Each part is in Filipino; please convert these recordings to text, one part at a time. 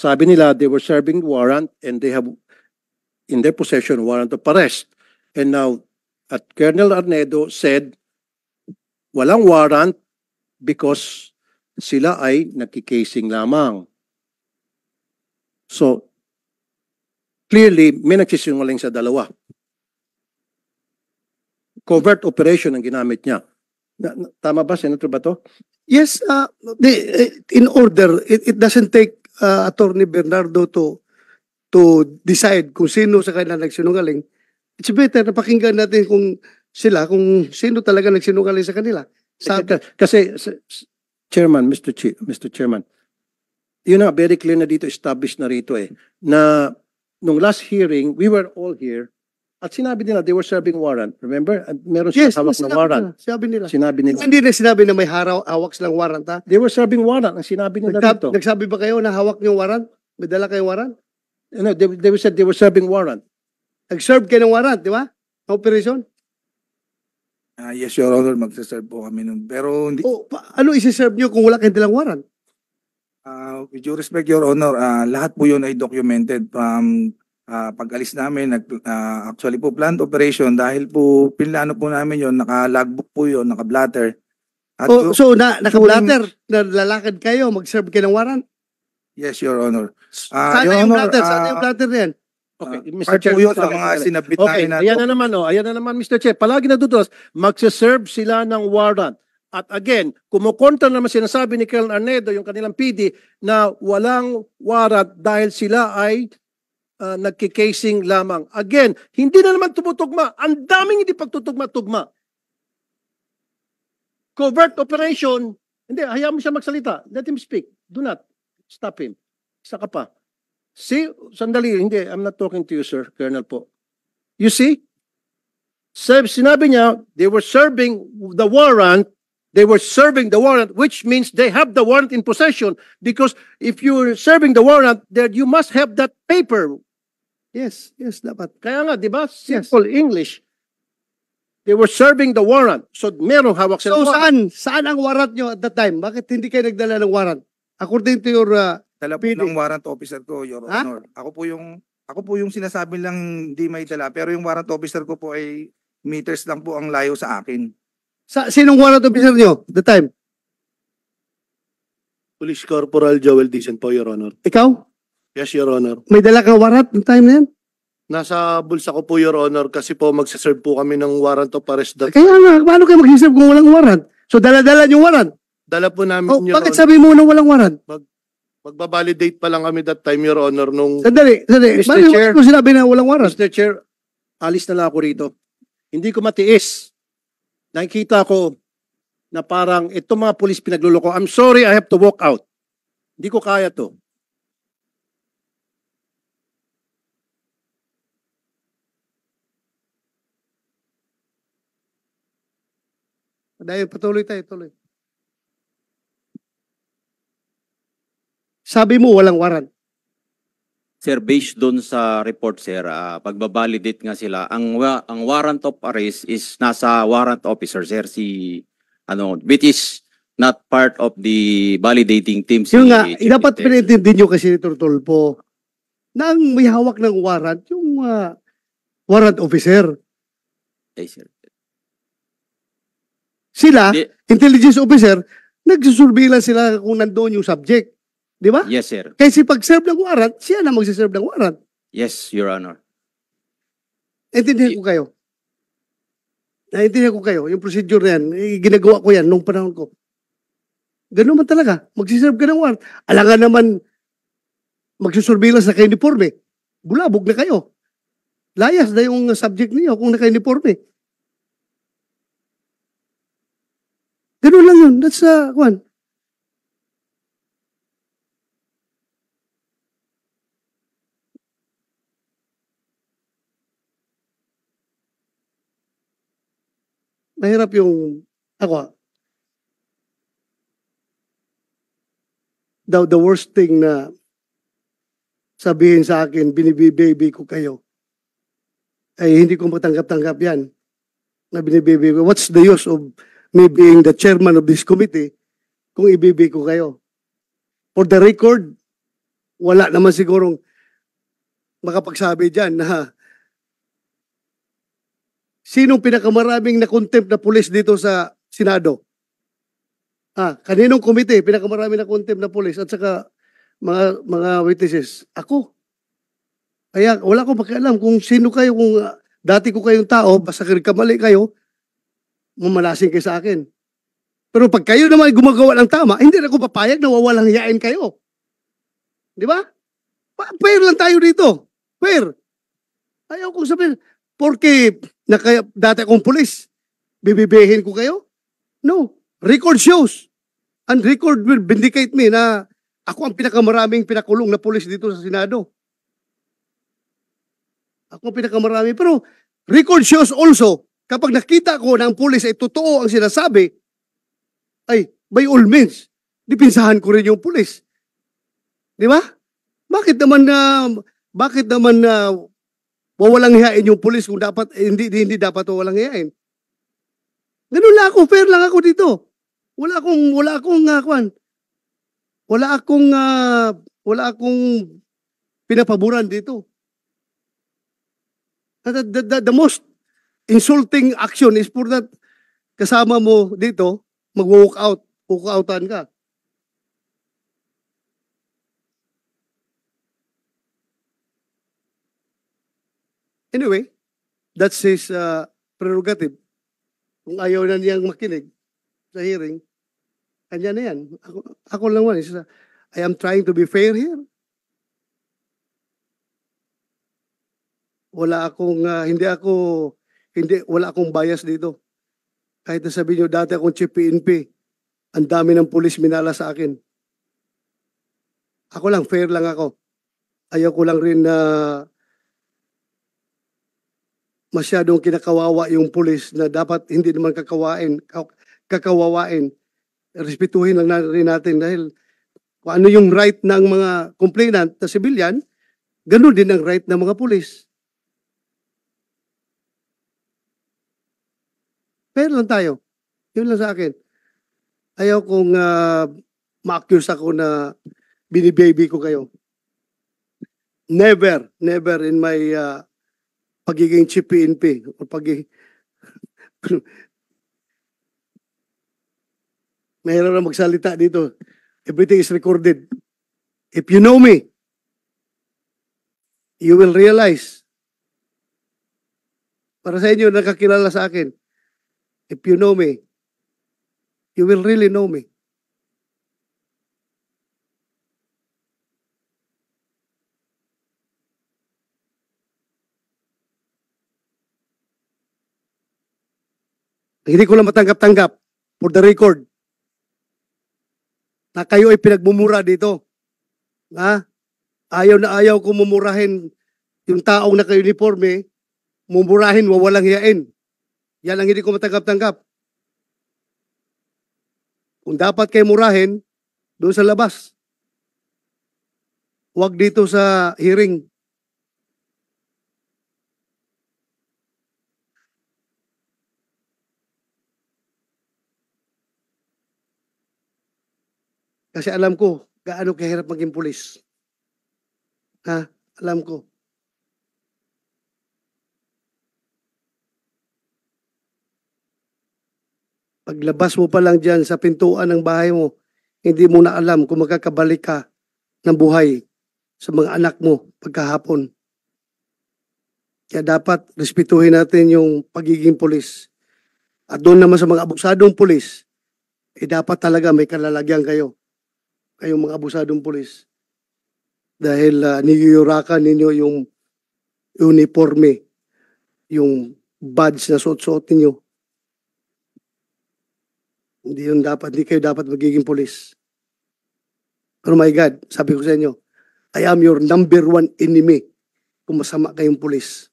sabi nila they were serving warrant and they have in their possession warrant of arrest. And now, Colonel Arnedo said, walang warrant because sila ay nagkikasing lamang. So, clearly, may nagsisinungaling sa dalawa. Covert operation ang ginamit niya. Tama ba, Senator Bato? Yes, in order, it doesn't take Attorney Bernardo to decide kung sino sa kanila nagsinungaling. It's better na pakinggan natin kung sino talaga nagsinungaling sa kanila. Kasi, Chairman, Mr. Chairman, yun na, very clear na dito, established na rito na nung last hearing, we were all here, at sinabi nila, they were serving warrant. Remember? Meron siya hawak ng warrant. Sinabi nila. Hindi na sinabi na may hawak silang warrant, ha? They were serving warrant. Ang sinabi nila dito. Nagsabi ba kayo na hawak niyo warrant? May dala kayong warrant? No, they said they were serving warrant. Nag-serve kayo ng warrant, di ba? Operation? Yes, Your Honor, magsaserve po kami nun. Pero hindi, Ano isi-serve niyo kung wala kayong dalang warrant? with due respect, Your Honor, lahat po yun ay documented from pag-alis namin. Actually po, planned operation dahil po pinlano po namin yun, naka-logbook po yun, naka-blatter. At So, naka-blatter, na lalakad kayo, mag-serve kayo ng warrant? Yes, Your Honor. Saan Your yung Honor, blatter? Saan yung blatter na yan? Okay, part po yun sa mga sinabit okay, namin na ayan na naman, Mr. Chair. Palagi natutulas, magsaserve sila ng warrant. At again, kumukontra naman sinasabi ni Colonel Arnedo, yung kanilang PD, na walang warrant dahil sila ay nagkikasing lamang. Again, hindi na naman tumutugma. Ang daming hindi pagtutugma-tugma. Covert operation, hindi, hayaan mo siya magsalita. Let him speak. Do not stop him. Isa ka pa. See, sandali, hindi, I'm not talking to you, sir, Colonel po. You see? Sinabi niya, they were serving the warrant, which means they have the warrant in possession, because if you're serving the warrant, then you must have that paper. Yes, dapat. Kaya nga, di ba? Simple English. They were serving the warrant. So, merong hawak sila. So, saan ang warrant nyo at that time? Bakit hindi kayo nagdala ng warrant? According to your dala po ng warrant officer ko, Your Honor. Ako po yung sinasabi lang hindi may dala, pero yung warrant officer ko po ay meters lang po ang layo sa akin. Sinong warrant officer nyo at the time? Police Corporal Joel Dicen po, Your Honor. Ikaw? Yes, Your Honor. May dala kang warrant ng time na yan? Nasa bulsa ko po, Your Honor, kasi po magsaserve po kami ng warrant of arrest. Kaya nga, paano kayo mag-serve kung walang warrant? So, dala-dala yung warrant? Dala po namin, Your Bakit Honor. sabi mo na walang warrant? Magbabalidate pa lang kami that time, Your Honor, nung... Sandali. Mr. Chair. Bakit mo sinabi na walang warrant? Mr. Chair, alis na lang ako rito. Hindi ko matiis. Nakikita ko na parang itong mga pulis pinagluloko. I'm sorry, I have to walk out. Hindi ko kaya to. Dahil patuloy tayo, tuloy. Sabi mo walang warrant. Sir, based doon sa report, sir, pagbabalidate nga sila, ang warrant of arrest is nasa warrant officer, sir, which is not part of the validating team. Yung nga, dapat pinintindi nyo kasi, Turtulpo, na ang may hawak ng warrant, yung warrant officer. Ay, sir. Sila, intelligence officer, nagsusurveillance sila kung nandoon yung subject. Di ba? Yes, sir. Kasi pag-serve ng warrant, siya na magsiserve ng warrant. Yes, Your Honor. Naintindihan ko kayo. Yung procedure na yan, ginagawa ko yan nung panahon ko. Ganun man talaga. Magsiserve ka ng warrant. Alangan naman, magsusurveillance na ka-uniforme. Bulabog na kayo. Layas na yung subject niyo kung naka-uniforme. Ganun lang yun. That's one. Mahirap yung ako. The worst thing na sabihin sa akin, binibibaby ko kayo, ay hindi ko matanggap-tanggap yan. Na binibibaby ko. What's the use of me being the chairman of this committee kung ibibi ko kayo? For the record, wala naman sigurong makapagsabi dyan na sinong pinakamaraming na-contempt na pulis dito sa Senado? Kaninong komite pinakamaraming na-contempt na pulis at saka mga witnesses? Ako. Kaya wala akong pakialam kung sino kayo, kung dati ko kayong tao, basta kamali kayo, mamalasing kayo sa akin. Pero pag kayo naman gumagawa ng tama, hindi na ako papayag na wawalang hiyain kayo. Di ba? Fair lang tayo dito. Fair. Ayaw kong sabihin, porque dati akong pulis, bibibihin ko kayo? No. Record shows. And record will vindicate me na ako ang pinakamaraming pinakulong na pulis dito sa Senado. Ako ang pinakamarami. Pero record shows also, kapag nakita ko na ang pulis ay totoo ang sinasabi, ay, by all means, dipinsahan ko rin yung pulis. Di ba? Bakit naman wawalang hiyain yung pulis kung dapat hindi dapat wawalang hiyain? Ganun lang ako, fair lang ako dito. Wala akong pinapaboran dito. The most insulting action is for that kasama mo dito, mag-walk out, walk-outan ka. Anyway, that's his prerogative. Kung ayaw na niyang makinig sa hearing, kanya na yan. Ako lang naman, I am trying to be fair here. Wala akong bias dito. Kahit na sabihin nyo, dati akong chief PNP, ang dami ng pulis minala sa akin. Ako lang, fair lang ako. Ayaw ko lang rin na masyadong kinakawawa yung pulis na dapat hindi naman kakawawain. Respetuhin lang rin natin dahil kung ano yung right ng mga complainant na civilian, ganun din ang right ng mga pulis. Fair lang tayo. Yun lang sa akin. Ayaw kong ma-accuse ako na binibaby ko kayo. Never in my pagiging chief PNP o mayroon na magsalita dito. Everything is recorded. If you know me, you will realize, para sa inyo nakakilala sa akin, if you know me, you will really know me. Hindi ko lang matanggap-tanggap for the record na kayo ay pinagmumura dito. Ayaw na ayaw ko mumurahin yung taong naka-uniforme, mumurahin, wawalang hiyain. Yan ang hindi ko matanggap-tanggap. Kung dapat kayo murahin, doon sa labas. Huwag dito sa hearing. Kasi alam ko, gaano kahirap maging pulis. Alam ko. Paglabas mo pa lang dyan sa pintuan ng bahay mo, hindi mo na alam kung magkakabalik ka ng buhay sa mga anak mo pagkahapon. Kaya dapat respetuhin natin yung pagiging pulis. At doon naman sa mga abusadong pulis, dapat talaga may kalalagyan kayo. Kayong mga abusadong pulis. Dahil niyuyurakan ninyo yung uniforme, yung badge na suot-suot ninyo. Hindi kayo dapat magiging pulis. Pero my God, sabi ko sa inyo, I am your number one enemy kung masama kayong pulis.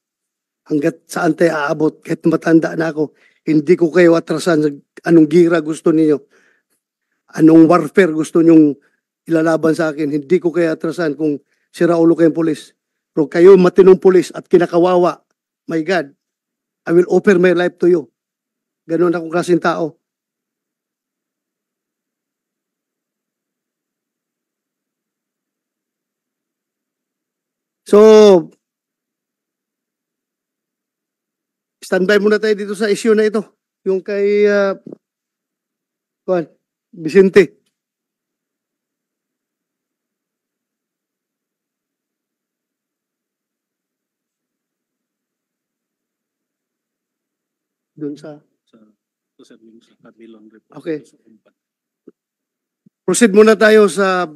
Hanggat saan tayo aabot, kahit matanda na ako, hindi ko kayo atrasan sa anong gira gusto niyo. Anong warfare gusto nyong ilalaban sa akin. Hindi ko kayo atrasan kung sira ulo kayong pulis. Pero kayo matinong pulis at kinakawawa, my God, I will offer my life to you. Ganun akong klaseng tao. So, standby muna tayo dito sa issue na ito. Yung kay Vicente. Doon sa... Okay. Proceed muna tayo sa...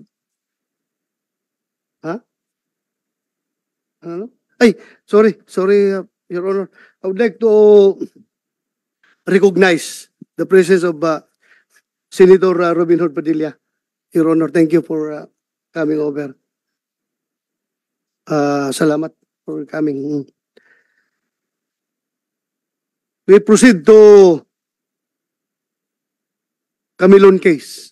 Ano? Ay, sorry, Your Honor. I would like to recognize the presence of Senator Robin Hood Padilla. Your Honor, thank you for coming over. Salamat for coming. We proceed to Camilon case.